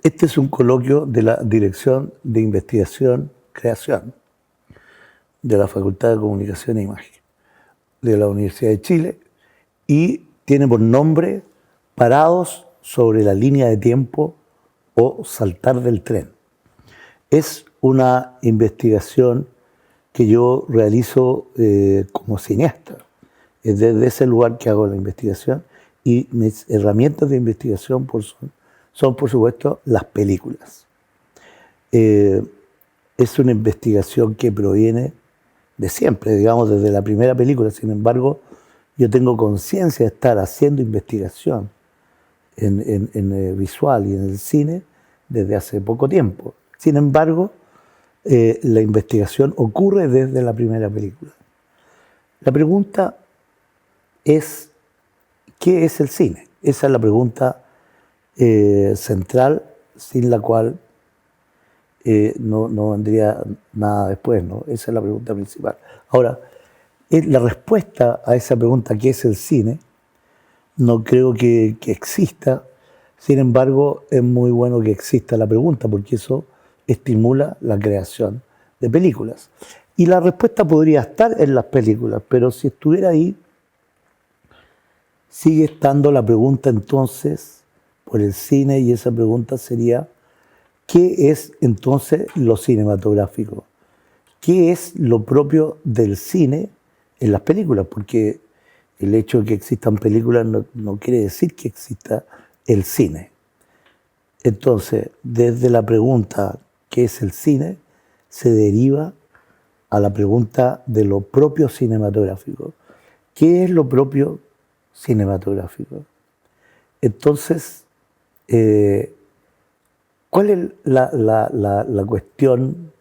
Este es un coloquio de la Dirección de Investigación Creación de la Facultad de Comunicación e Imagen de la Universidad de Chile y tiene por nombre Parados sobre la línea de tiempo o Saltar del tren. Es una investigación que yo realizo como cineasta. Es desde ese lugar que hago la investigación y mis herramientas de investigación son por supuesto, las películas. Es una investigación que proviene de siempre, digamos, desde la primera película. Sin embargo, yo tengo conciencia de estar haciendo investigación en visual y en el cine desde hace poco tiempo. Sin embargo, la investigación ocurre desde la primera película. La pregunta es, ¿qué es el cine? Esa es la pregunta central, sin la cual no vendría nada después, ¿no? Esa es la pregunta principal. Ahora, la respuesta a esa pregunta, ¿qué es el cine?, no creo que exista. Sin embargo, es muy bueno que exista la pregunta, porque eso estimula la creación de películas. Y la respuesta podría estar en las películas, pero si estuviera ahí, sigue estando la pregunta entonces por el cine, y esa pregunta sería, ¿qué es entonces lo cinematográfico? ¿Qué es lo propio del cine en las películas? Porque el hecho de que existan películas no quiere decir que exista el cine. Entonces, desde la pregunta ¿qué es el cine?, se deriva a la pregunta de lo propio cinematográfico. ¿Qué es lo propio cinematográfico? Entonces, ¿cuál es la cuestión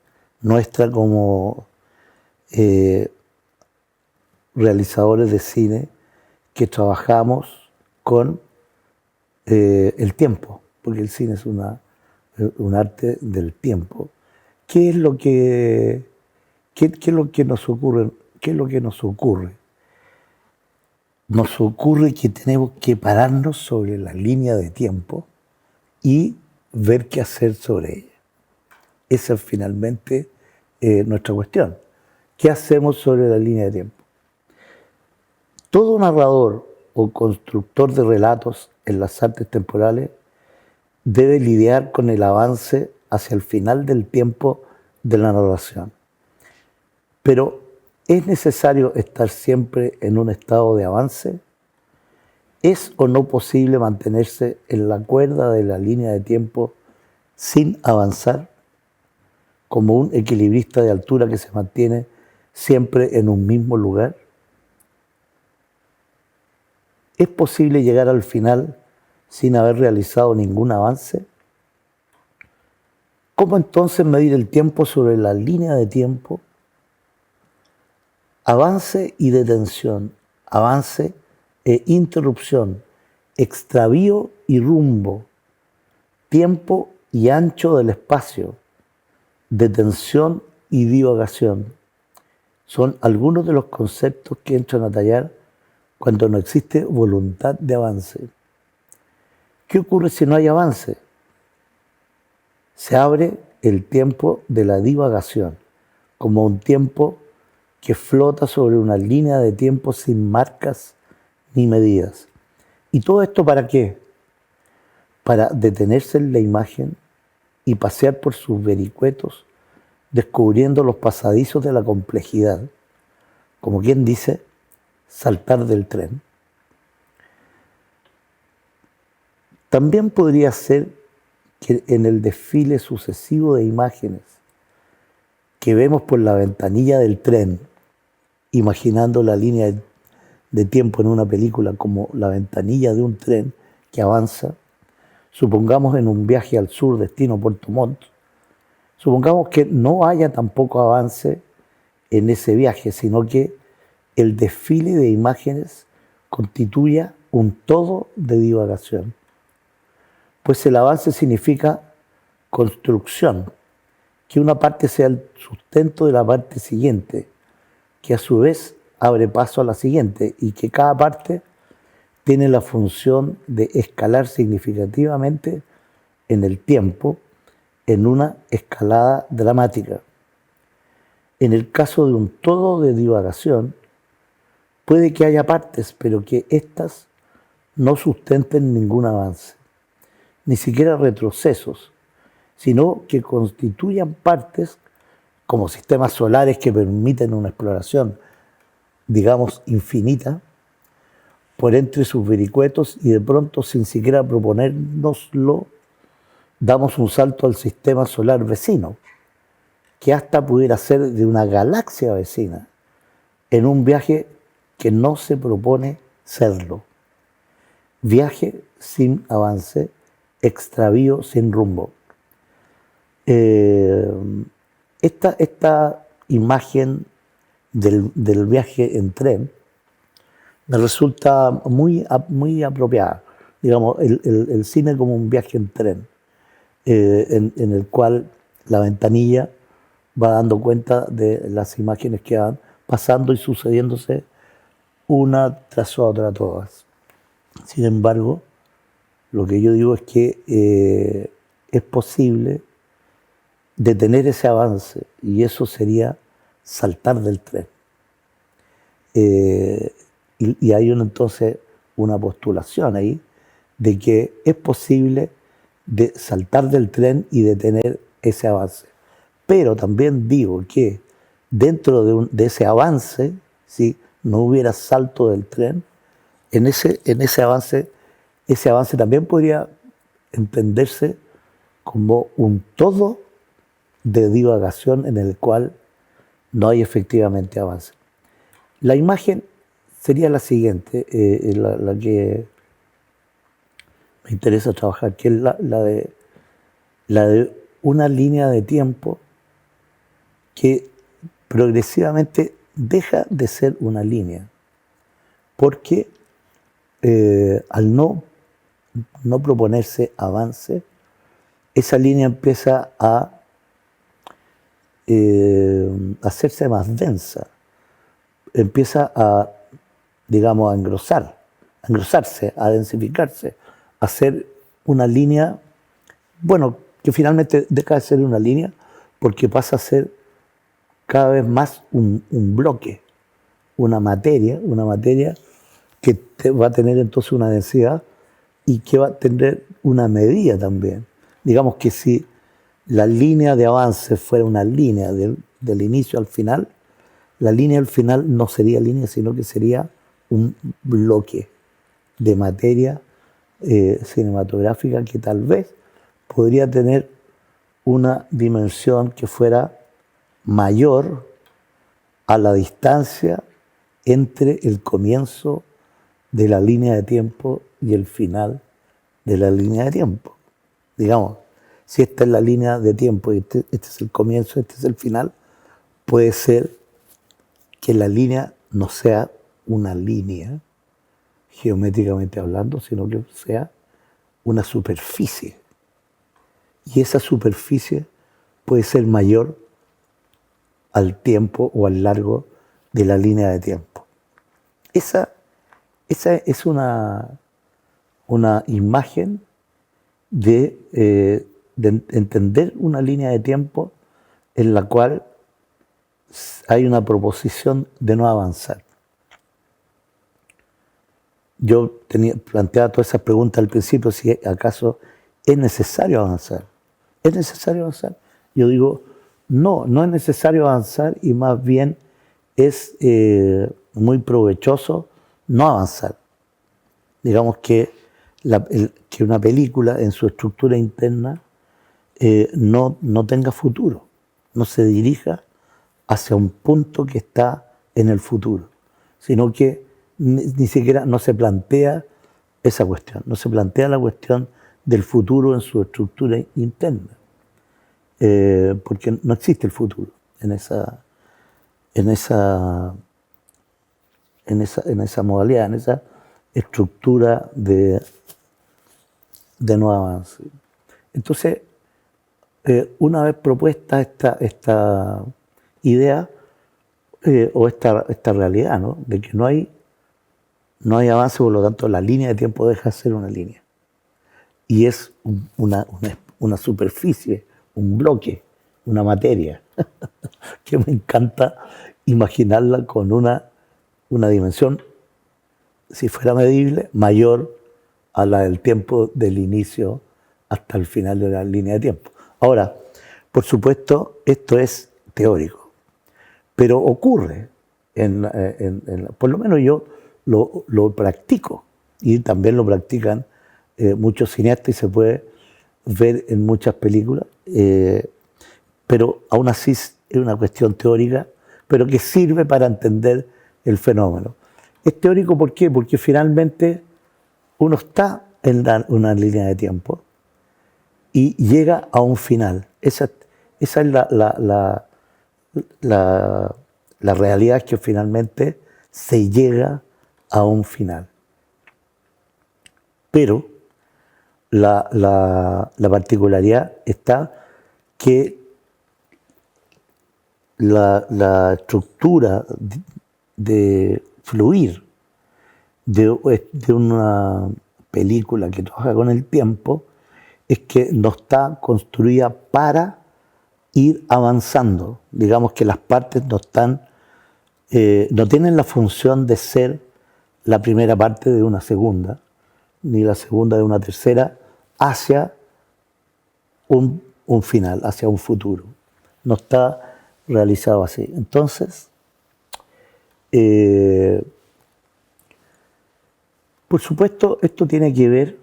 nuestra como realizadores de cine que trabajamos con el tiempo? Porque el cine es un arte del tiempo. ¿Qué es lo que nos ocurre? ¿Qué es lo que nos ocurre? Nos ocurre que tenemos que pararnos sobre la línea de tiempo y ver qué hacer sobre ella. Esa es finalmente nuestra cuestión. ¿Qué hacemos sobre la línea de tiempo? Todo narrador o constructor de relatos en las artes temporales debe lidiar con el avance hacia el final del tiempo de la narración. Pero ¿es necesario estar siempre en un estado de avance? ¿Es o no posible mantenerse en la cuerda de la línea de tiempo sin avanzar, como un equilibrista de altura que se mantiene siempre en un mismo lugar? ¿Es posible llegar al final sin haber realizado ningún avance? ¿Cómo entonces medir el tiempo sobre la línea de tiempo? Avance y detención, avance e interrupción, extravío y rumbo, tiempo y ancho del espacio, detención y divagación. Son algunos de los conceptos que entran a tallar cuando no existe voluntad de avance. ¿Qué ocurre si no hay avance? Se abre el tiempo de la divagación, como un tiempo que flota sobre una línea de tiempo sin marcas ni medidas. ¿Y todo esto para qué? Para detenerse en la imagen y pasear por sus vericuetos, descubriendo los pasadizos de la complejidad, como quien dice, saltar del tren. También podría ser que en el desfile sucesivo de imágenes que vemos por la ventanilla del tren, imaginando la línea de tiempo en una película como la ventanilla de un tren que avanza, supongamos en un viaje al sur, destino Puerto Montt, supongamos que no haya tampoco avance en ese viaje, sino que el desfile de imágenes constituya un todo de divagación. Pues el avance significa construcción, que una parte sea el sustento de la parte siguiente, que a su vez abre paso a la siguiente y que cada parte tiene la función de escalar significativamente en el tiempo en una escalada dramática. En el caso de un todo de divagación, puede que haya partes, pero que éstas no sustenten ningún avance, ni siquiera retrocesos, sino que constituyan partes como sistemas solares que permiten una exploración, digamos, infinita, por entre sus vericuetos y de pronto, sin siquiera proponérnoslo, damos un salto al sistema solar vecino, que hasta pudiera ser de una galaxia vecina, en un viaje que no se propone serlo. Viaje sin avance, extravío sin rumbo. Esta imagen del viaje en tren me resulta muy apropiada. Digamos, el cine como un viaje en tren, en el cual la ventanilla va dando cuenta de las imágenes que van pasando y sucediéndose una tras otra todas. Sin embargo, lo que yo digo es que es posible detener ese avance y eso sería saltar del tren. Y hay entonces una postulación ahí de que es posible saltar del tren y detener ese avance. Pero también digo que dentro de ese avance, si no hubiera salto del tren, en ese avance también podría entenderse como un todo de divagación en el cual no hay efectivamente avance. La imagen sería la siguiente, la que me interesa trabajar, que es la de una línea de tiempo que progresivamente deja de ser una línea, porque al no proponerse avance, esa línea empieza a hacerse más densa, empieza a, digamos, a engrosarse, a densificarse, a ser una línea, bueno, que finalmente deja de ser una línea porque pasa a ser cada vez más un bloque, una materia que va a tener entonces una densidad y que va a tener una medida también. Digamos que si la línea de avance fuera una línea del inicio al final, la línea al final no sería línea, sino que sería un bloque de materia cinematográfica que tal vez podría tener una dimensión que fuera mayor a la distancia entre el comienzo de la línea de tiempo y el final de la línea de tiempo. Digamos, si esta es la línea de tiempo y este es el comienzo, este es el final, puede ser que la línea no sea una línea, geométricamente hablando, sino que sea una superficie. Y esa superficie puede ser mayor al tiempo o al largo de la línea de tiempo. Esa es una imagen de entender una línea de tiempo en la cual hay una proposición de no avanzar. Yo planteaba todas esas preguntas al principio, si acaso es necesario avanzar. ¿Es necesario avanzar? Yo digo, no es necesario avanzar y más bien es muy provechoso no avanzar. Digamos que una película en su estructura interna no tenga futuro, no se dirija hacia un punto que está en el futuro, sino que ni siquiera no se plantea esa cuestión, no se plantea la cuestión del futuro en su estructura interna, porque no existe el futuro en esa modalidad, en esa estructura de no avance. Entonces, una vez propuesta esta idea o esta realidad, ¿no?, de que no hay avance, por lo tanto la línea de tiempo deja de ser una línea. y es una superficie, un bloque, una materia, que me encanta imaginarla con una dimensión, si fuera medible, mayor a la del tiempo del inicio hasta el final de la línea de tiempo. Ahora, por supuesto, esto es teórico, pero ocurre, por lo menos yo lo practico, y también lo practican muchos cineastas y se puede ver en muchas películas, pero aún así es una cuestión teórica, pero que sirve para entender el fenómeno. Es teórico, ¿por qué? Porque finalmente uno está en una línea de tiempo y llega a un final. Esa es la realidad, que finalmente se llega a un final. Pero la particularidad está que la estructura de fluir de una película que trabaja con el tiempo es que no está construida para ir avanzando. Digamos que las partes no tienen la función de ser la primera parte de una segunda, ni la segunda de una tercera, hacia un final, hacia un futuro. No está realizado así. Entonces, por supuesto, esto tiene que ver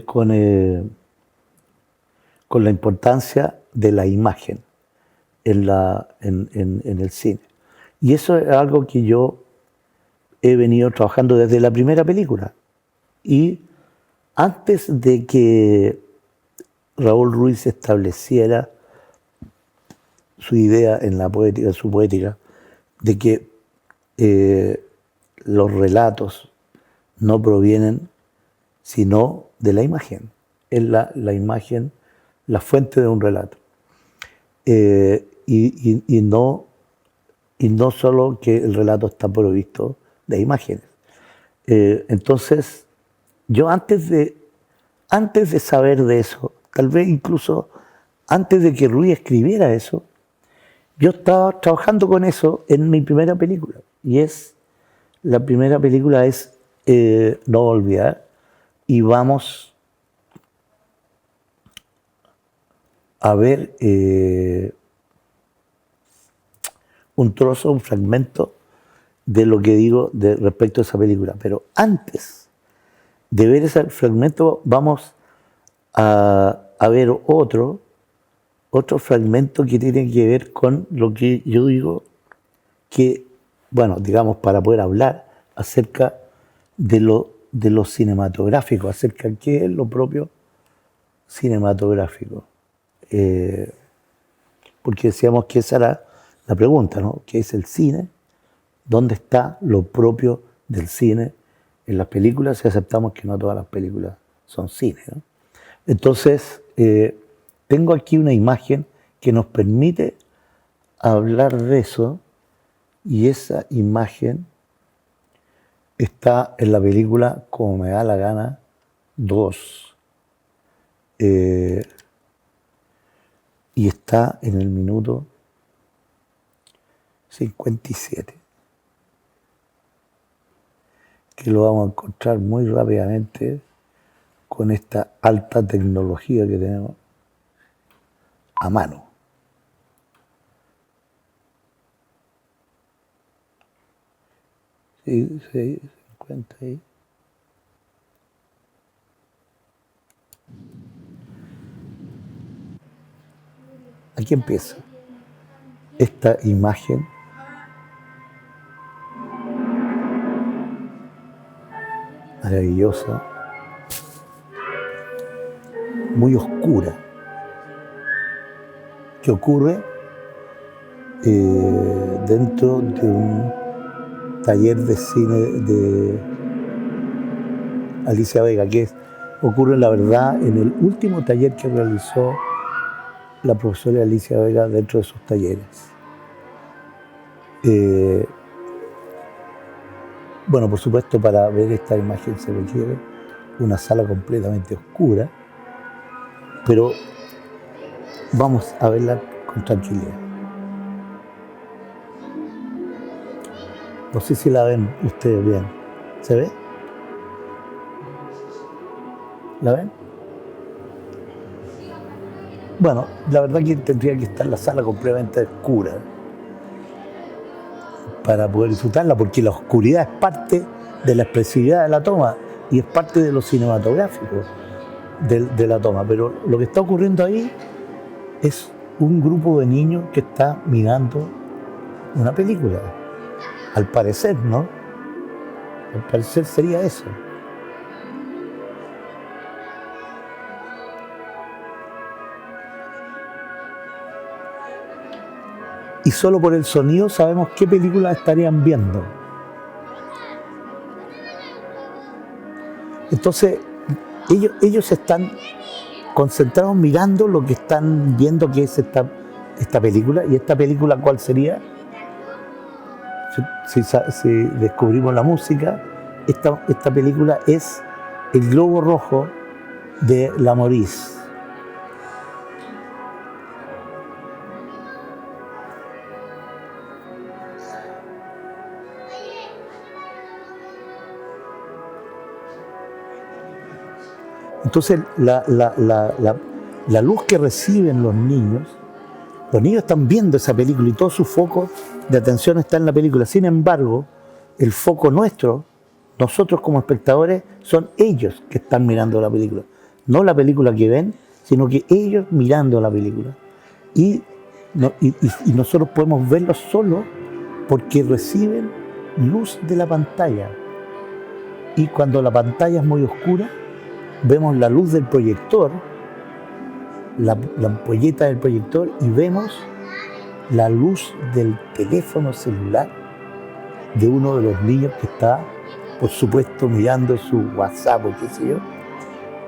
con la importancia de la imagen en el cine. Y eso es algo que yo he venido trabajando desde la primera película. Y antes de que Raúl Ruiz estableciera su idea en la poética, su poética, de que los relatos no provienen sino de la imagen. Es la imagen la fuente de un relato. Y no solo que el relato está provisto de imágenes. Entonces, yo antes de saber de eso, tal vez incluso antes de que Ruiz escribiera eso, yo estaba trabajando con eso en mi primera película. Y la primera película es No olvidar, y vamos a ver un trozo, un fragmento de lo que digo respecto a esa película. Pero antes de ver ese fragmento, vamos a ver otro fragmento que tiene que ver con lo que yo digo que, bueno, digamos, para poder hablar acerca de lo cinematográfico, acerca de qué es lo propio cinematográfico. Porque decíamos que esa era la pregunta, ¿no? ¿Qué es el cine? ¿Dónde está lo propio del cine en las películas? Si aceptamos que no todas las películas son cine, ¿no? Entonces, tengo aquí una imagen que nos permite hablar de eso, y esa imagen está en la película Como me da la gana 2. Y está en el minuto 57, que lo vamos a encontrar muy rápidamente con esta alta tecnología que tenemos a mano. Sí, 50 ahí. Aquí empieza esta imagen maravillosa, muy oscura, que ocurre dentro de un taller de cine de Alicia Vega, ocurre, la verdad, en el último taller que realizó la profesora Alicia Vega dentro de sus talleres. Bueno, por supuesto, para ver esta imagen se requiere una sala completamente oscura, pero vamos a verla con tranquilidad. No sé si la ven ustedes bien. ¿Se ve? ¿La ven? Bueno, la verdad que tendría que estar la sala completamente oscura para poder disfrutarla, porque la oscuridad es parte de la expresividad de la toma y es parte de lo cinematográfico de la toma. Pero lo que está ocurriendo ahí es un grupo de niños que está mirando una película. Al parecer, ¿no? Al parecer sería eso. Y solo por el sonido sabemos qué película estarían viendo. Entonces, ellos están concentrados mirando lo que están viendo, que es esta película. ¿Y esta película cuál sería? Si descubrimos la música, esta película es El Globo Rojo de La Maurice. Entonces, la luz que reciben los niños están viendo esa película y todo su foco de atención está en la película. Sin embargo, el foco nuestro, nosotros como espectadores, son ellos que están mirando la película. No la película que ven, sino que ellos mirando la película. Y nosotros podemos verlos solo porque reciben luz de la pantalla. Y cuando la pantalla es muy oscura, vemos la luz del proyector, la ampolleta del proyector, y vemos la luz del teléfono celular de uno de los niños que está, por supuesto, mirando su WhatsApp o qué sé yo,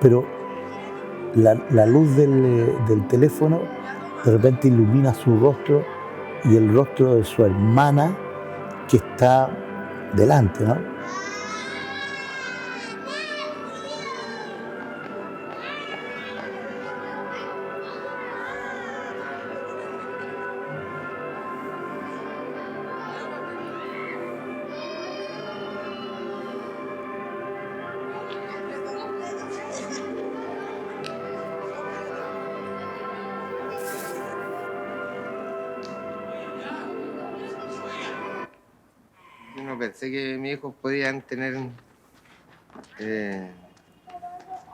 pero la luz del teléfono de repente ilumina su rostro y el rostro de su hermana que está delante, ¿no? No pensé que mis hijos podían tener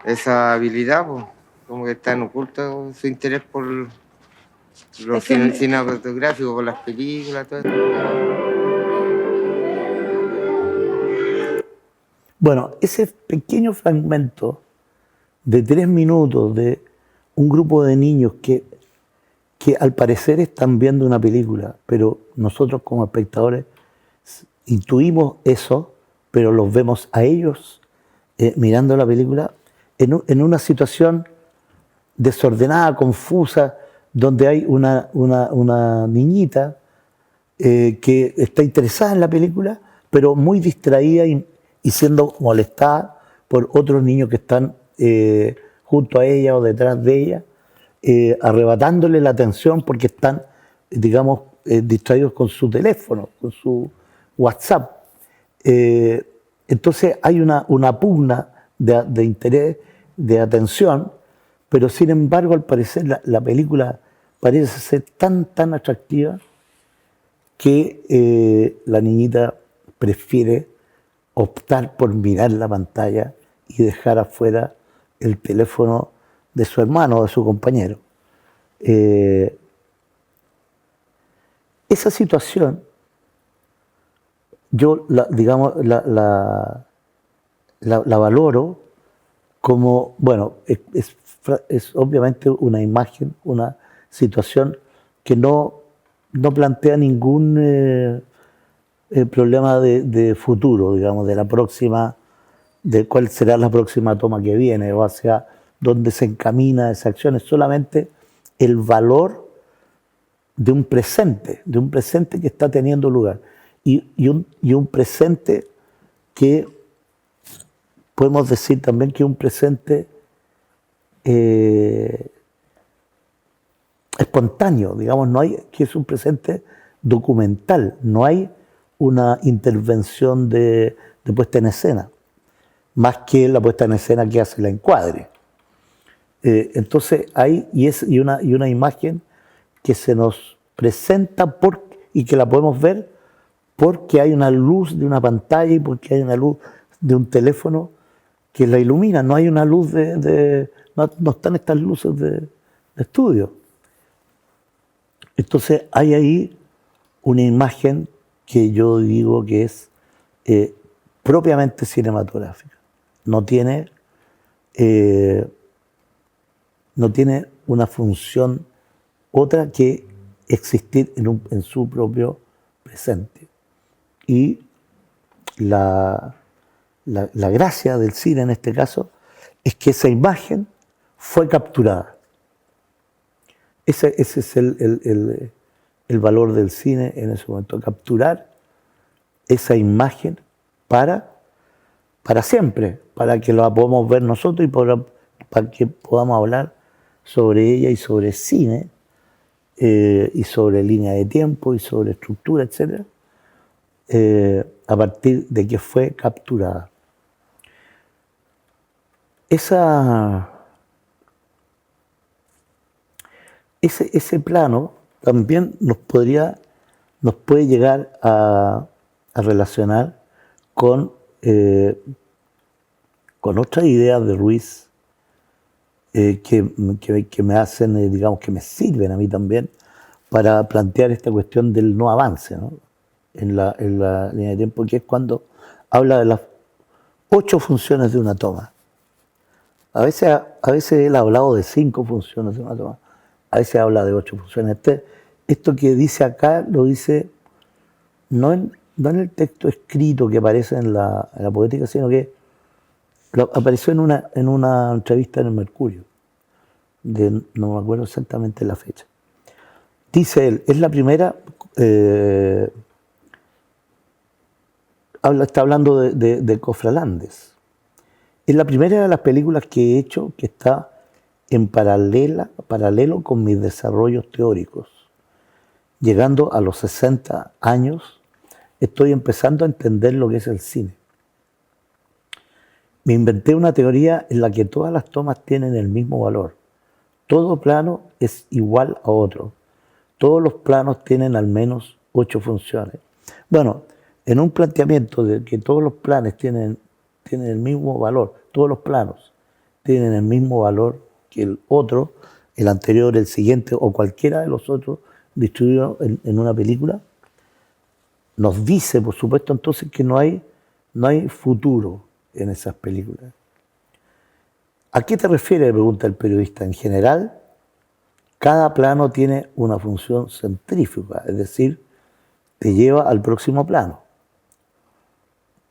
esa habilidad, pues. Como que están ocultos su interés por los cinematográficos, por las películas, todo eso. Bueno, ese pequeño fragmento de 3 minutos de un grupo de niños que al parecer están viendo una película, pero nosotros como espectadores intuimos eso, pero los vemos a ellos mirando la película en una situación desordenada, confusa, donde hay una niñita que está interesada en la película, pero muy distraída y siendo molestada por otros niños que están junto a ella o detrás de ella, arrebatándole la atención porque están, digamos, distraídos con su teléfono, con su WhatsApp. Entonces hay una pugna de interés, de atención, pero sin embargo, al parecer, la película parece ser tan atractiva que la niñita prefiere optar por mirar la pantalla y dejar afuera el teléfono de su hermano o de su compañero. Esa situación, yo la valoro como, bueno, es obviamente una imagen, una situación que no plantea ningún problema de futuro, digamos, de cuál será la próxima toma que viene o hacia dónde se encamina esa acción. Es solamente el valor de un presente que está teniendo lugar y un presente que podemos decir también que es un presente espontáneo, digamos, no hay, que es un presente documental, no hay una intervención de puesta en escena, más que la puesta en escena que hace la encuadre. Entonces hay, y una imagen que se nos presenta y que la podemos ver porque hay una luz de una pantalla y porque hay una luz de un teléfono que la ilumina, no hay una luz no están estas luces de estudio. Entonces hay ahí una imagen que yo digo que es propiamente cinematográfica. No tiene una función otra que existir en su propio presente. Y la gracia del cine en este caso es que esa imagen fue capturada. Ese es el valor del cine en ese momento, capturar esa imagen para siempre, para que la podamos ver nosotros y para que podamos hablar sobre ella y sobre cine, y sobre línea de tiempo y sobre estructura, etc., a partir de que fue capturada. Ese plano también nos puede llegar a relacionar con otras ideas de Ruiz que me hacen, digamos, que me sirven a mí también para plantear esta cuestión del no avance, ¿no? En la línea de tiempo, que es cuando habla de las 8 funciones de una toma. A veces él ha hablado de 5 funciones de una toma, a veces habla de 8 funciones. Esto que dice acá lo dice no en el texto escrito que aparece en la poética, sino que apareció en una entrevista en el Mercurio, no me acuerdo exactamente la fecha. Dice él, es la primera, está hablando de Cofralandes. Es la primera de las películas que he hecho que está en paralelo con mis desarrollos teóricos. Llegando a los 60 años, estoy empezando a entender lo que es el cine. Me inventé una teoría en la que todas las tomas tienen el mismo valor. Todo plano es igual a otro. Todos los planos tienen al menos 8 funciones. Bueno, en un planteamiento de que todos los planos tienen el mismo valor, todos los planos tienen el mismo valor que el otro, el anterior, el siguiente o cualquiera de los otros distribuidos en una película, nos dice, por supuesto, entonces que no hay futuro en esas películas. ¿A qué te refieres?, pregunta el periodista. En general, cada plano tiene una función centrífuga, es decir, te lleva al próximo plano.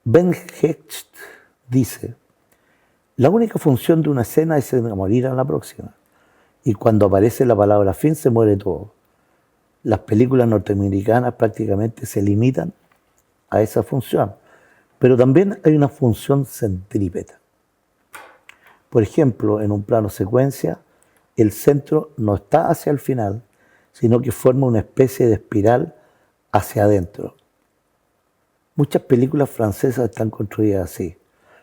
Ben Hecht dice, la única función de una escena es morir a la próxima. Y cuando aparece la palabra fin se muere todo. Las películas norteamericanas prácticamente se limitan a esa función. Pero también hay una función centrípeta. Por ejemplo, en un plano secuencia, el centro no está hacia el final, sino que forma una especie de espiral hacia adentro. Muchas películas francesas están construidas así.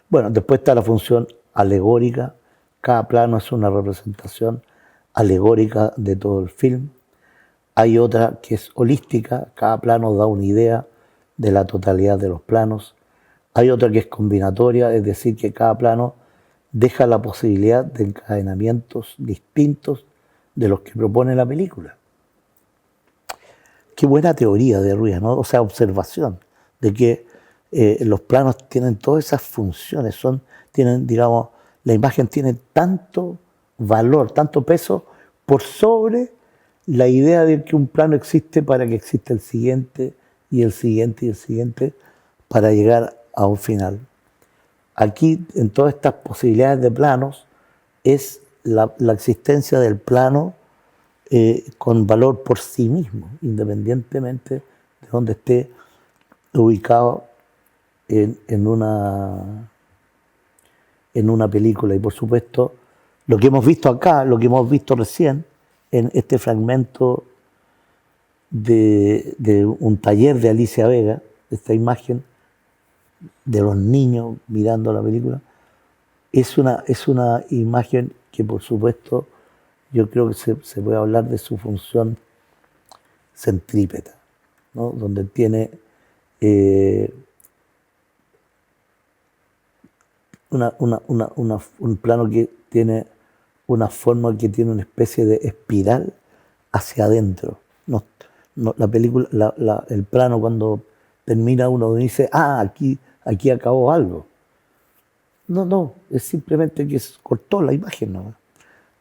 Bueno, después está la función alegórica. Cada plano es una representación alegórica de todo el film. Hay otra que es holística. Cada plano da una idea de la totalidad de los planos. Hay otra que es combinatoria, es decir, que cada plano deja la posibilidad de encadenamientos distintos de los que propone la película. Qué buena teoría de Ruiz, ¿no? O sea, observación de que los planos tienen todas esas funciones, digamos, la imagen tiene tanto valor, tanto peso por sobre la idea de que un plano existe para que exista el siguiente y el siguiente y el siguiente para llegar a un final. Aquí, en todas estas posibilidades de planos, es la existencia del plano con valor por sí mismo, independientemente de donde esté ubicado en una en una película. Y por supuesto, lo que hemos visto acá, lo que hemos visto recién, en este fragmento de un taller de Alicia Vega, esta imagen de los niños mirando la película, es una imagen que por supuesto yo creo que se puede hablar de su función centrípeta, ¿no? Donde tiene un plano que tiene una forma que tiene una especie de espiral hacia adentro. La película, el plano cuando termina uno dice, aquí acabó algo. No, es simplemente que se cortó la imagen, ¿no?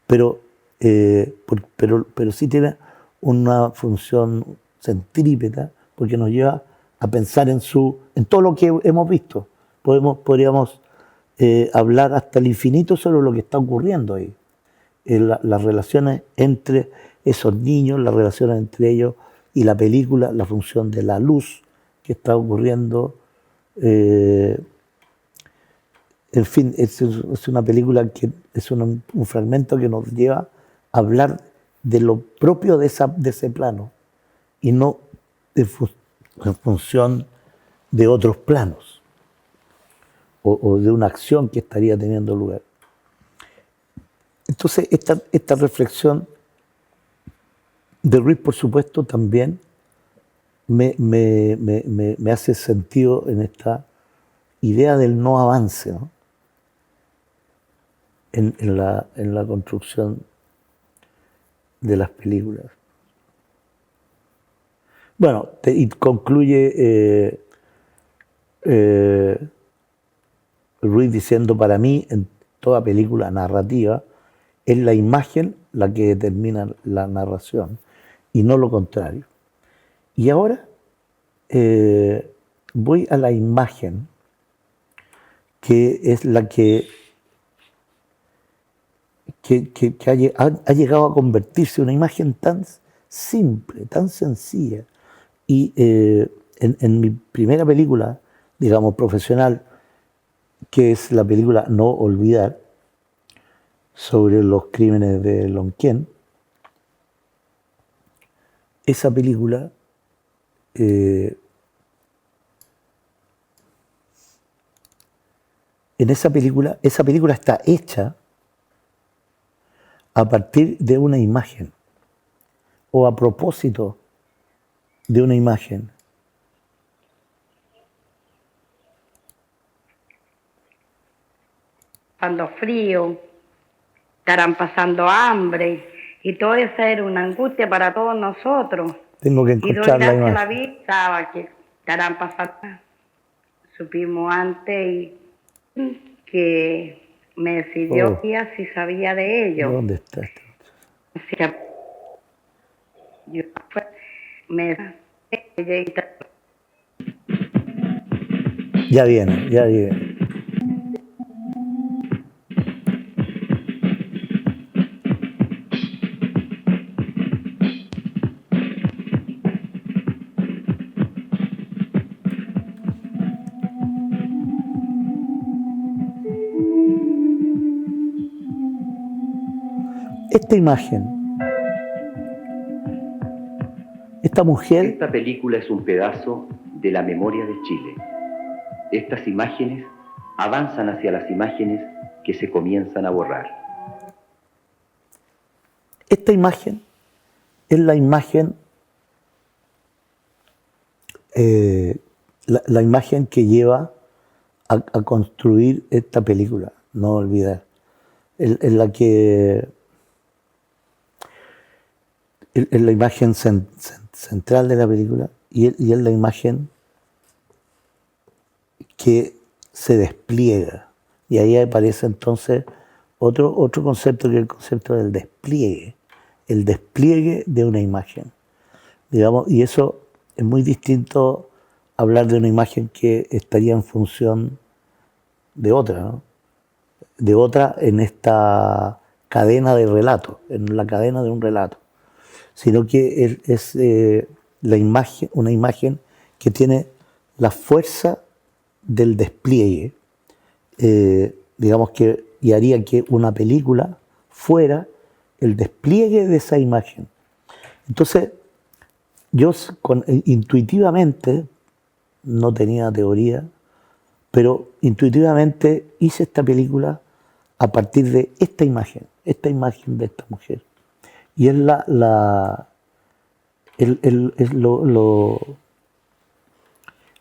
Pero sí tiene una función centrípeta porque nos lleva a pensar en todo lo que hemos visto. Podríamos hablar hasta el infinito sobre lo que está ocurriendo ahí. Las relaciones entre esos niños, las relaciones entre ellos y la película, la función de la luz que está ocurriendo. En fin, es una película que es un fragmento que nos lleva a hablar de lo propio de ese plano y no en función de otros planos o de una acción que estaría teniendo lugar. Entonces, esta reflexión de Ruiz, por supuesto, también me hace sentido en esta idea del no avance, ¿no? En la construcción de las películas. Bueno, y concluye Ruiz diciendo, para mí, en toda película narrativa, es la imagen la que determina la narración y no lo contrario. Y ahora voy a la imagen, que es la que ha llegado a convertirse en una imagen tan simple, tan sencilla. Y en mi primera película, digamos, profesional, que es la película No Olvidar, sobre los crímenes de Lonquén, esa película esa película está hecha a partir de una imagen o a propósito de una imagen. Pasando frío, estarán pasando hambre y todo eso era una angustia para todos nosotros. Tengo que encontrar la imagen. La vista que estarán pasando. Supimos antes que me decidió si sabía de ellos. ¿Dónde está esto? Ya viene. Esta imagen, esta mujer... Esta película es un pedazo de la memoria de Chile. Estas imágenes avanzan hacia las imágenes que se comienzan a borrar. Esta imagen es la imagen, la imagen que lleva a construir esta película, No Olvidar. Es la que... Es la imagen central de la película y es la imagen que se despliega. Y ahí aparece entonces otro concepto, que es el concepto del despliegue. El despliegue de una imagen. Digamos, y eso es muy distinto a hablar de una imagen que estaría en función de otra, ¿no? De otra en esta cadena de relato, en la cadena de un relato. Sino que es la imagen, una imagen que tiene la fuerza del despliegue digamos que, y haría que una película fuera el despliegue de esa imagen. Entonces, yo intuitivamente, no tenía teoría, pero intuitivamente hice esta película a partir de esta imagen de esta mujer. Y es es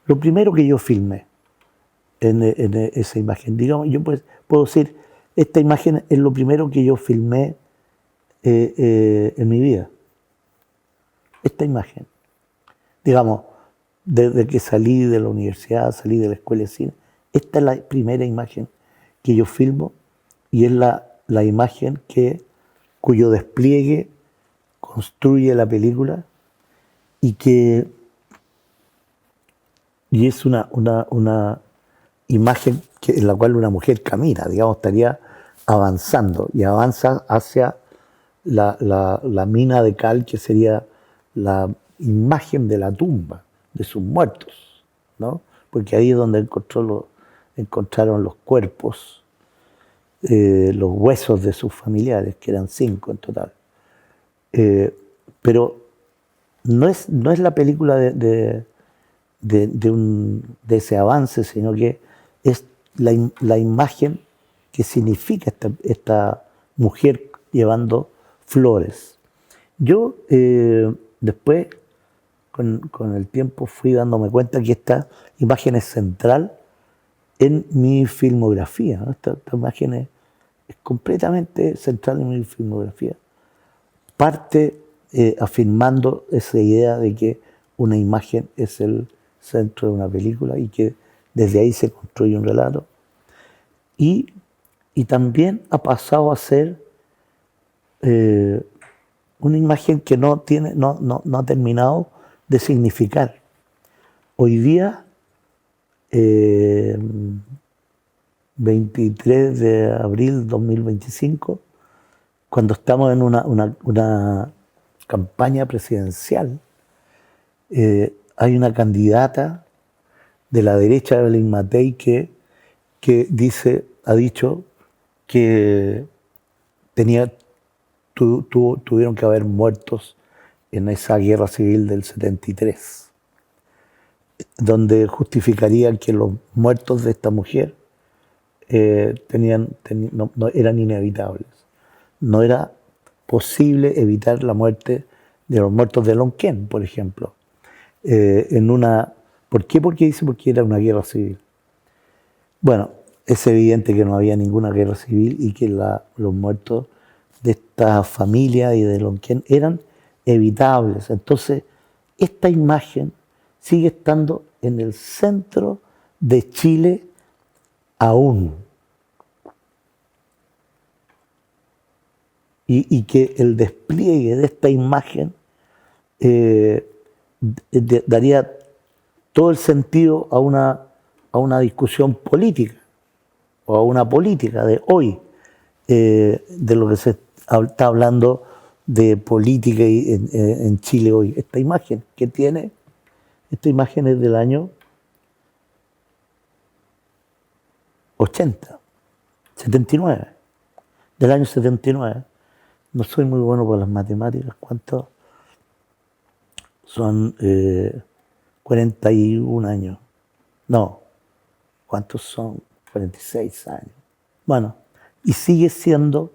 lo primero que yo filmé en esa imagen. Digamos, yo puedo decir, esta imagen es lo primero que yo filmé en mi vida. Esta imagen. Digamos, desde que salí de la universidad, salí de la escuela de cine, esta es la primera imagen que yo filmo y es la imagen cuyo despliegue construye la película y es una imagen en la cual una mujer camina, digamos, estaría avanzando y avanza hacia la mina de cal, que sería la imagen de la tumba de sus muertos, ¿no? Porque ahí es donde encontraron los cuerpos, los huesos de sus familiares, que eran 5 en total. Pero no es la película de ese avance, sino que es la imagen que significa esta mujer llevando flores. Yo después, con el tiempo, fui dándome cuenta que esta imagen es central en mi filmografía, ¿no? Esta imagen es completamente central en mi filmografía. Parte afirmando esa idea de que una imagen es el centro de una película y que desde ahí se construye un relato. Y también ha pasado a ser una imagen que no ha terminado de significar. Hoy día, 23 de abril 2025, cuando estamos en una campaña presidencial, hay una candidata de la derecha, Evelyn Matei, que ha dicho que tuvieron que haber muertos en esa guerra civil del 73, donde justificarían que los muertos de esta mujer no eran inevitables. No era posible evitar la muerte de los muertos de Lonquén, por ejemplo. ¿Por qué? Porque era una guerra civil. Bueno, es evidente que no había ninguna guerra civil y que los muertos de esta familia y de Lonquén eran evitables. Entonces, esta imagen sigue estando en el centro de Chile aún. Y que el despliegue de esta imagen daría todo el sentido a una discusión política o a una política de hoy, de lo que se está hablando de política en Chile hoy. Esta imagen es del año 79, del año 79. No soy muy bueno por las matemáticas. ¿Cuántos? Son 41 años. No, ¿cuántos son? 46 años. Bueno, y sigue siendo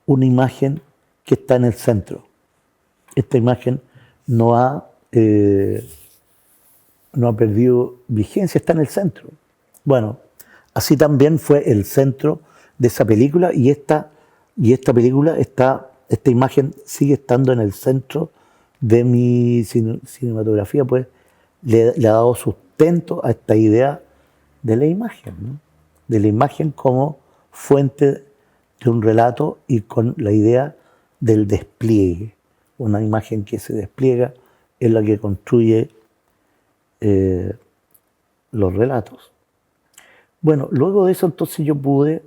una imagen que está en el centro. Esta imagen no ha perdido vigencia, está en el centro. Bueno, así también fue el centro de esa película y esta imagen sigue estando en el centro de mi cinematografía, pues le ha dado sustento a esta idea de la imagen, ¿no? De la imagen como fuente de un relato y con la idea del despliegue. Una imagen que se despliega es la que construye los relatos. Bueno, luego de eso entonces yo pude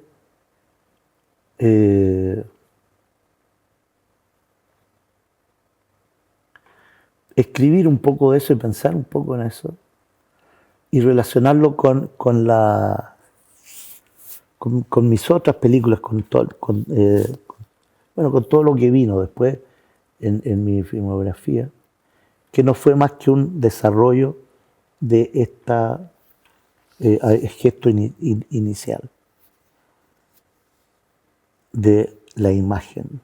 escribir un poco de eso y pensar un poco en eso y relacionarlo con con mis otras películas, bueno, con todo lo que vino después en mi filmografía, que no fue más que un desarrollo de esta gesto inicial de la imagen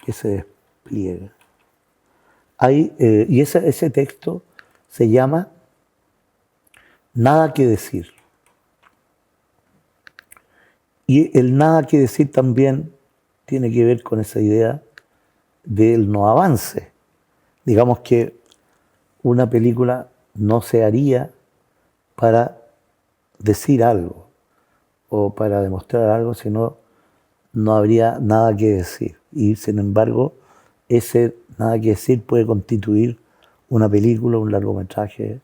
que se despliega. Y ese texto se llama Nada que decir. Y el nada que decir también tiene que ver con esa idea del no avance. Digamos que una película no se haría para decir algo o para demostrar algo, sino no habría nada que decir. Y sin embargo, ese nada que decir puede constituir una película, un largometraje,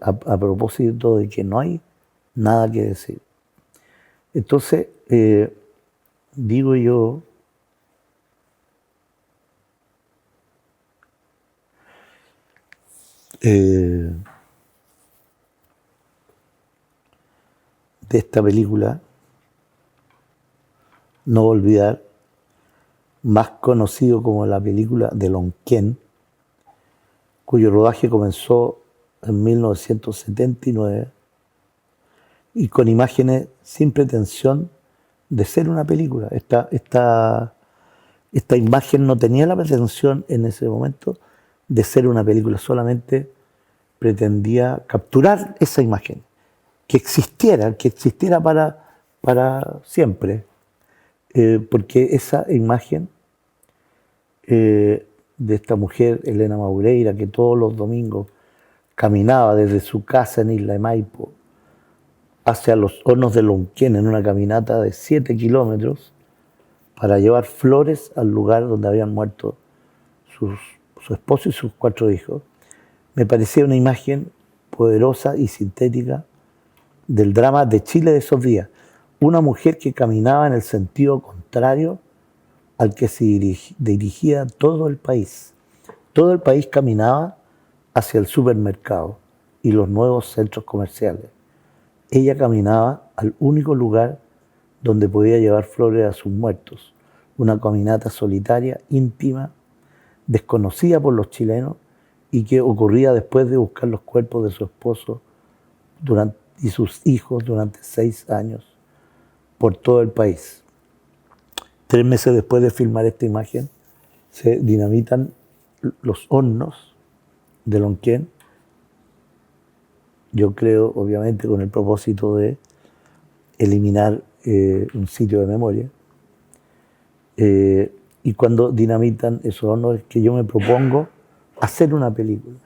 a propósito de que no hay nada que decir. Entonces, digo yo, de esta película, No olvidar, más conocido como la película de Lonquén, cuyo rodaje comenzó en 1979 y con imágenes sin pretensión de ser una película. Esta imagen no tenía la pretensión en ese momento de ser una película, solamente pretendía capturar esa imagen, que existiera para siempre, porque esa imagen de esta mujer, Elena Maureira, que todos los domingos caminaba desde su casa en Isla de Maipo hacia los hornos de Lonquén en una caminata de 7 kilómetros para llevar flores al lugar donde habían muerto su esposo y sus 4 hijos, me parecía una imagen poderosa y sintética del drama de Chile de esos días. Una mujer que caminaba en el sentido contrario al que se dirigía todo el país. Todo el país caminaba hacia el supermercado y los nuevos centros comerciales. Ella caminaba al único lugar donde podía llevar flores a sus muertos. Una caminata solitaria, íntima, desconocida por los chilenos y que ocurría después de buscar los cuerpos de su esposo y sus hijos durante 6 años por todo el país. 3 meses después de filmar esta imagen, se dinamitan los hornos de Lonquén, yo creo, obviamente, con el propósito de eliminar un sitio de memoria. Y cuando dinamitan esos hornos es que yo me propongo hacer una película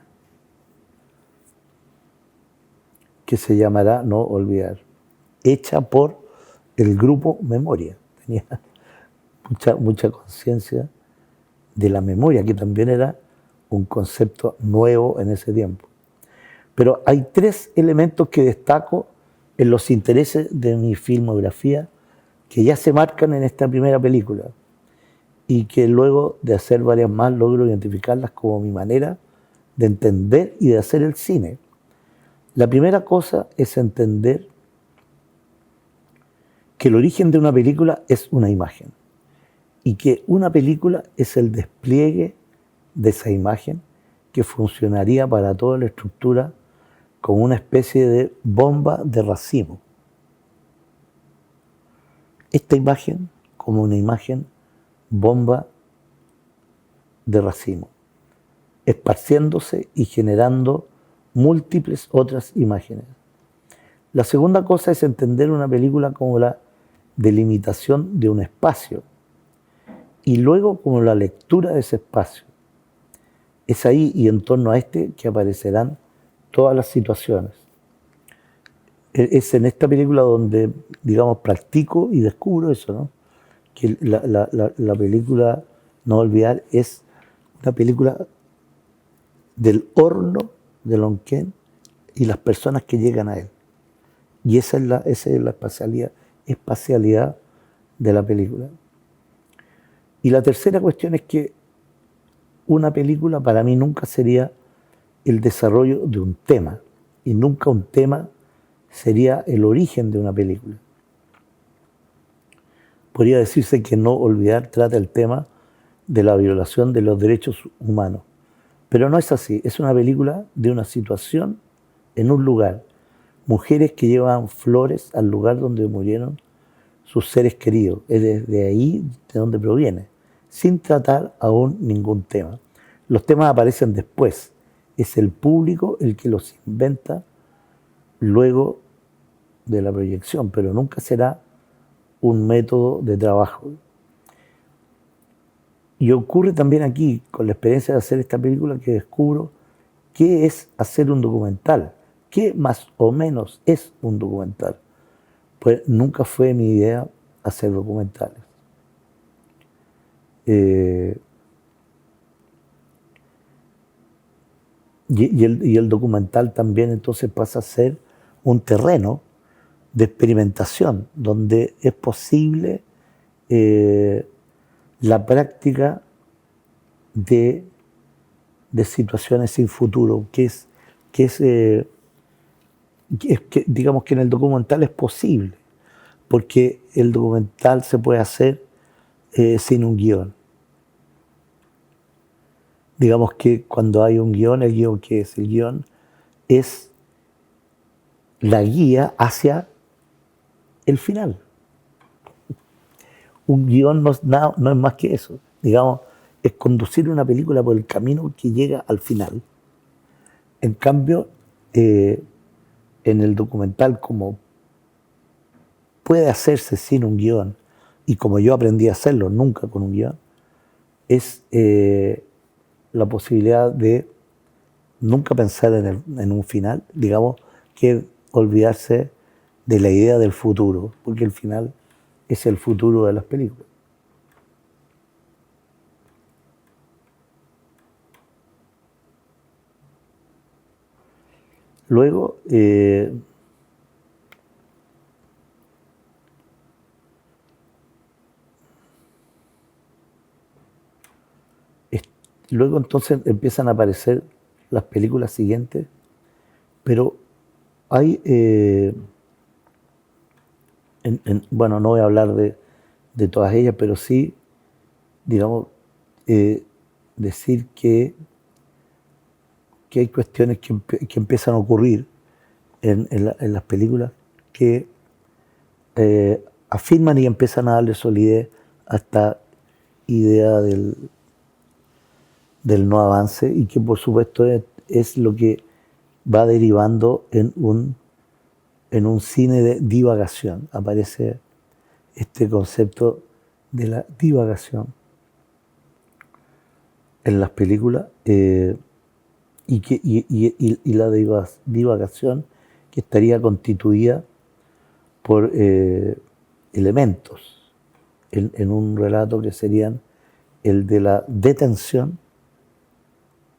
que se llamará No olvidar, hecha por el grupo Memoria. Tenía mucha conciencia de la memoria, que también era un concepto nuevo en ese tiempo. Pero hay 3 elementos que destaco en los intereses de mi filmografía que ya se marcan en esta primera película y que luego de hacer varias más logro identificarlas como mi manera de entender y de hacer el cine. La primera cosa es entender que el origen de una película es una imagen y que una película es el despliegue de esa imagen que funcionaría para toda la estructura como una especie de bomba de racimo. Esta imagen como una imagen bomba de racimo, esparciéndose y generando múltiples otras imágenes. La segunda cosa es entender una película como la delimitación de un espacio y luego como la lectura de ese espacio. Es ahí y en torno a este que aparecerán todas las situaciones. Es en esta película donde, digamos, practico y descubro eso, ¿no? Que la película No olvidar es una película del horno de Lonquén y las personas que llegan a él. Y esa es la espacialidad de la película. Y la tercera cuestión es que una película para mí nunca sería el desarrollo de un tema, y nunca un tema sería el origen de una película. podría decirse que No olvidar trata el tema de la violación de los derechos humanos. Pero no es así, es una película de una situación en un lugar. Mujeres que llevan flores al lugar donde murieron sus seres queridos. Es de ahí de donde proviene, sin tratar aún ningún tema. Los temas aparecen después. Es el público el que los inventa luego de la proyección, pero nunca será un método de trabajo. Y ocurre también aquí, con la experiencia de hacer esta película, que descubro qué es hacer un documental, qué más o menos es un documental. Pues nunca fue mi idea hacer documentales. Y el documental también entonces pasa a ser un terreno de experimentación, donde es posible la práctica de situaciones sin futuro, digamos que en el documental es posible, porque el documental se puede hacer sin un guión. Digamos que cuando hay un guión, ¿el guión qué es? El guión es la guía hacia el final. Un guión no es más que eso. Digamos, es conducir una película por el camino que llega al final. En cambio, en el documental, como puede hacerse sin un guión, y como yo aprendí a hacerlo nunca con un guión, es la posibilidad de nunca pensar en un final, digamos, que olvidarse de la idea del futuro, porque el final es el futuro de las películas. Luego, luego entonces empiezan a aparecer las películas siguientes, pero hay, bueno, no voy a hablar de todas ellas, pero sí, digamos, decir que hay cuestiones que empiezan a ocurrir en las películas que afirman y empiezan a darle solidez a esta idea del no avance, y que por supuesto es lo que va derivando en un cine de divagación. Aparece este concepto de la divagación en las películas, y la divagación que estaría constituida por elementos en un relato que serían el de la detención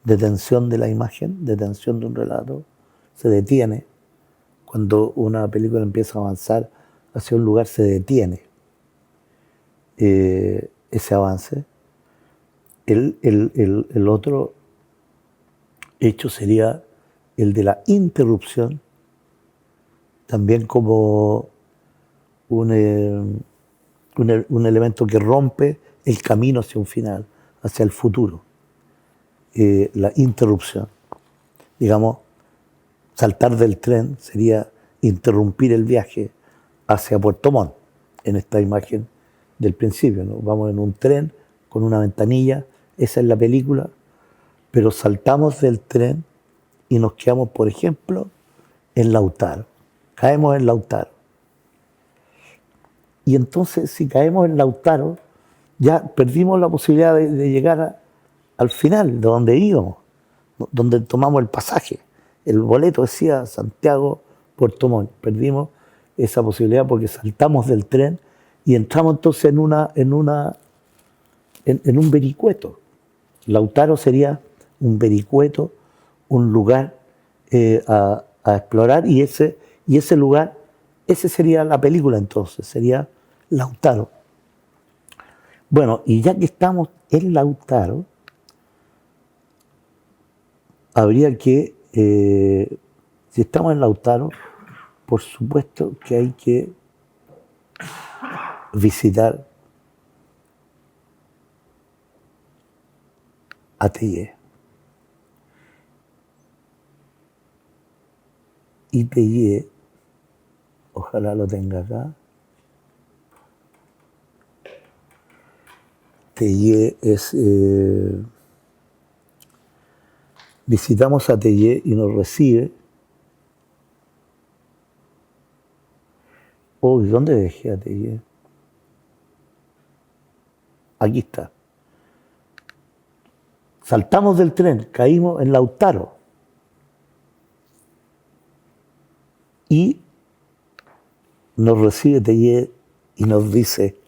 de la imagen, detención de un relato, se detiene. Cuando una película empieza a avanzar hacia un lugar, se detiene ese avance. El otro hecho sería el de la interrupción, también como un elemento que rompe el camino hacia un final, hacia el futuro. La interrupción. Digamos, saltar del tren sería interrumpir el viaje hacia Puerto Montt, en esta imagen del principio, ¿no? Vamos en un tren con una ventanilla, esa es la película, pero saltamos del tren y nos quedamos, por ejemplo, en Lautaro. Caemos en Lautaro. Y entonces, si caemos en Lautaro, ya perdimos la posibilidad de llegar al final, de donde íbamos, donde tomamos el pasaje. El boleto decía Santiago, Puerto Montt. Perdimos esa posibilidad porque saltamos del tren y entramos entonces en un vericueto. Lautaro sería un vericueto, un lugar a explorar, y ese lugar, ese sería la película entonces, sería Lautaro. Bueno, y ya que estamos en Lautaro, habría que, si estamos en Lautaro, por supuesto que hay que visitar a Tellé. Y Tellé, ojalá lo tenga acá, Tellé es... visitamos a Tellé y nos recibe. Uy, ¿dónde dejé a Tellé? Aquí está. Saltamos del tren, caímos en Lautaro. Y nos recibe Tellé y nos dice,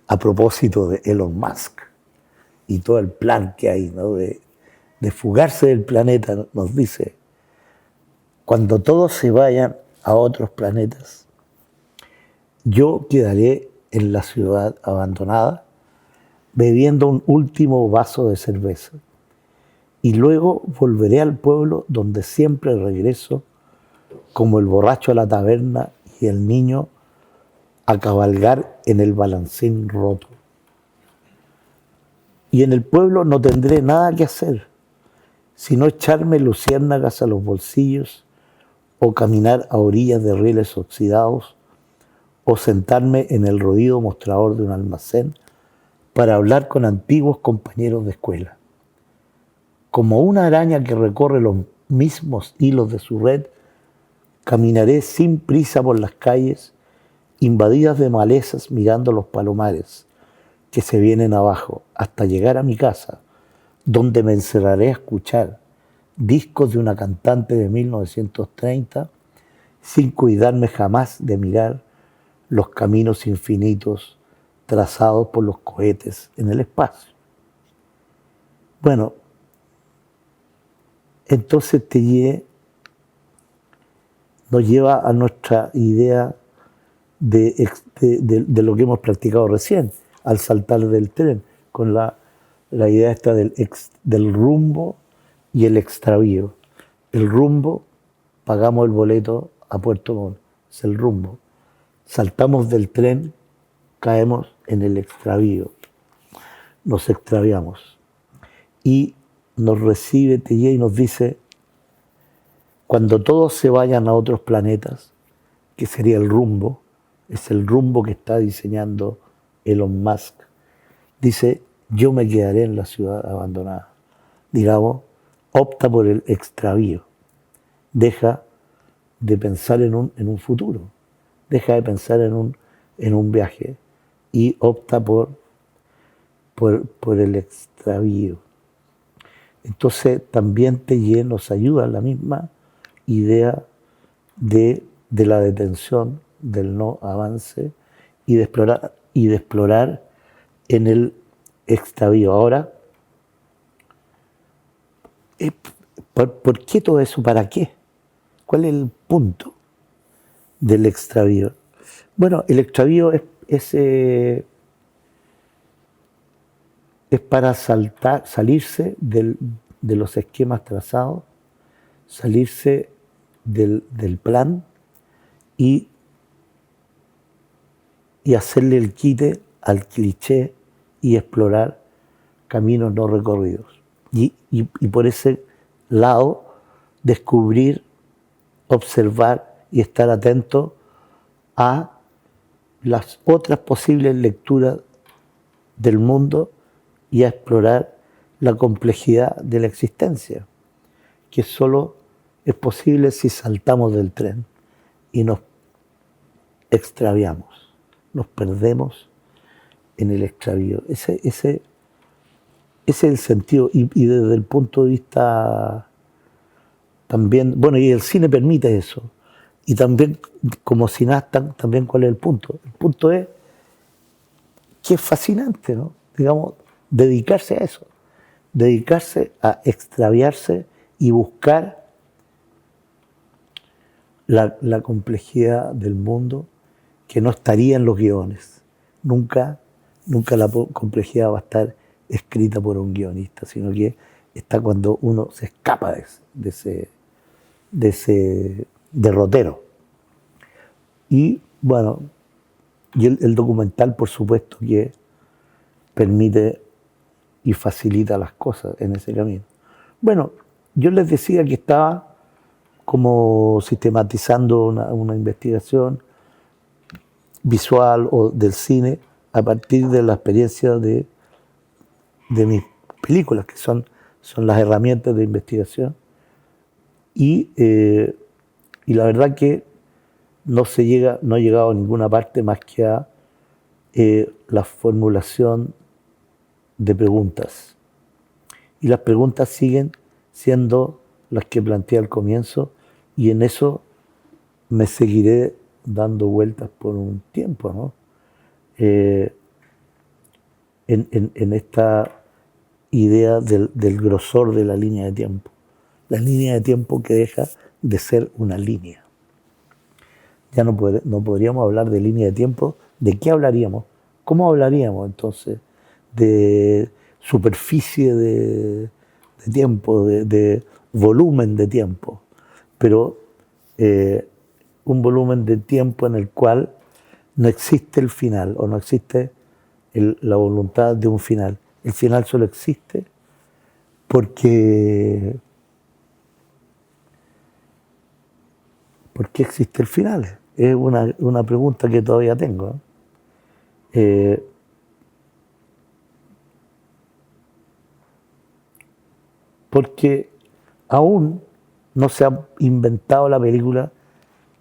a propósito de Elon Musk y todo el plan que hay, ¿no? de fugarse del planeta, nos dice, cuando todos se vayan a otros planetas, yo quedaré en la ciudad abandonada bebiendo un último vaso de cerveza y luego volveré al pueblo donde siempre regreso como el borracho a la taberna y el niño a cabalgar en el balancín roto. Y en el pueblo no tendré nada que hacer, sino echarme luciérnagas a los bolsillos o caminar a orillas de rieles oxidados o sentarme en el roído mostrador de un almacén para hablar con antiguos compañeros de escuela. Como una araña que recorre los mismos hilos de su red, caminaré sin prisa por las calles, invadidas de malezas mirando los palomares que se vienen abajo, hasta llegar a mi casa, donde me encerraré a escuchar discos de una cantante de 1930, sin cuidarme jamás de mirar los caminos infinitos trazados por los cohetes en el espacio. Bueno, entonces Tellé nos lleva a nuestra idea de lo que hemos practicado recién, al saltar del tren, con la idea esta del rumbo y el extravío. El rumbo, pagamos el boleto a Puerto Montt, es el rumbo. Saltamos del tren, caemos en el extravío, nos extraviamos. Y nos recibe Tellé y nos dice, cuando todos se vayan a otros planetas, que sería el rumbo, es el rumbo que está diseñando Elon Musk, dice, yo me quedaré en la ciudad abandonada. Digamos, opta por el extravío. Deja de pensar en un futuro, deja de pensar en un viaje y opta por el extravío. Entonces también Tellé nos ayuda a la misma idea de la detención, del no avance y de explorar en el extravío. Ahora, ¿por qué todo eso? ¿Para qué? ¿Cuál es el punto del extravío? Bueno, el extravío es para salirse de los esquemas trazados, salirse del plan y hacerle el quite al cliché y explorar caminos no recorridos. Y por ese lado, descubrir, observar y estar atento a las otras posibles lecturas del mundo y a explorar la complejidad de la existencia, que solo es posible si saltamos del tren y nos extraviamos, nos perdemos en el extravío. Ese es el sentido, y desde el punto de vista también, bueno, y el cine permite eso, y también como cineasta, también cuál es el punto. El punto es que es fascinante, ¿no? Digamos, dedicarse a eso, dedicarse a extraviarse y buscar la complejidad del mundo que no estaría en los guiones. Nunca la complejidad va a estar escrita por un guionista, sino que está cuando uno se escapa de ese derrotero. Y Bueno, y el documental, por supuesto, que permite y facilita las cosas en ese camino. Bueno, yo les decía que estaba como sistematizando una investigación visual o del cine a partir de la experiencia de mis películas, que son las herramientas de investigación. Y la verdad que no he llegado a ninguna parte más que a la formulación de preguntas. Y las preguntas siguen siendo las que planteé al comienzo, y en eso me seguiré dando vueltas por un tiempo, ¿no? En esta idea del grosor de la línea de tiempo. La línea de tiempo que deja de ser una línea. Ya no podríamos hablar de línea de tiempo. ¿De qué hablaríamos? ¿Cómo hablaríamos entonces? De superficie de tiempo, de volumen de tiempo. Pero un volumen de tiempo en el cual no existe el final o no existe la voluntad de un final. El final solo existe porque ¿por qué existe el final? Es una pregunta que todavía tengo. Porque aún no se ha inventado la película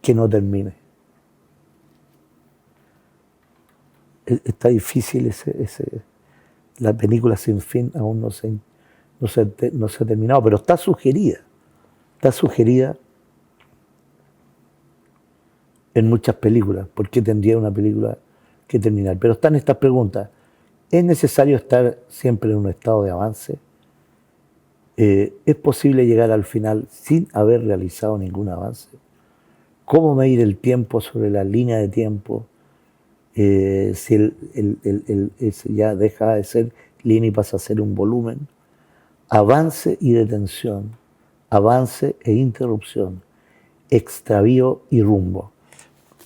que no termine. Está difícil la película sin fin aún no se ha terminado, pero está sugerida. Está sugerida en muchas películas. ¿Por qué tendría una película que terminar? Pero están estas preguntas. ¿Es necesario estar siempre en un estado de avance? ¿Es posible llegar al final sin haber realizado ningún avance? ¿Cómo medir el tiempo sobre la línea de tiempo? Si ya deja de ser línea y pasa a ser un volumen. Avance y detención, avance e interrupción, extravío y rumbo.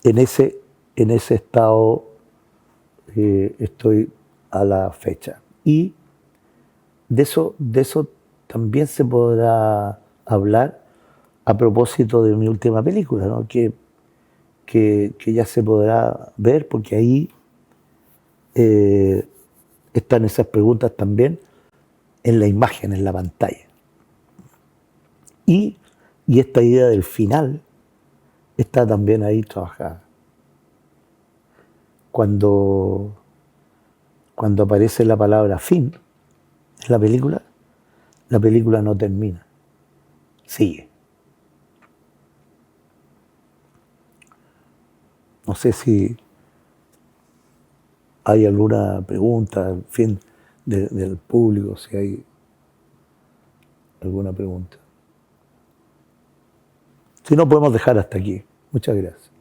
En ese estado estoy a la fecha. Y de eso también se podrá hablar a propósito de mi última película, ¿no? que ya se podrá ver, porque ahí están esas preguntas también en la imagen, en la pantalla. Y esta idea del final está también ahí trabajada. Cuando aparece la palabra fin en la película no termina, sigue. No sé si hay alguna pregunta, en fin, del público, si hay alguna pregunta. Si no, podemos dejar hasta aquí. Muchas gracias.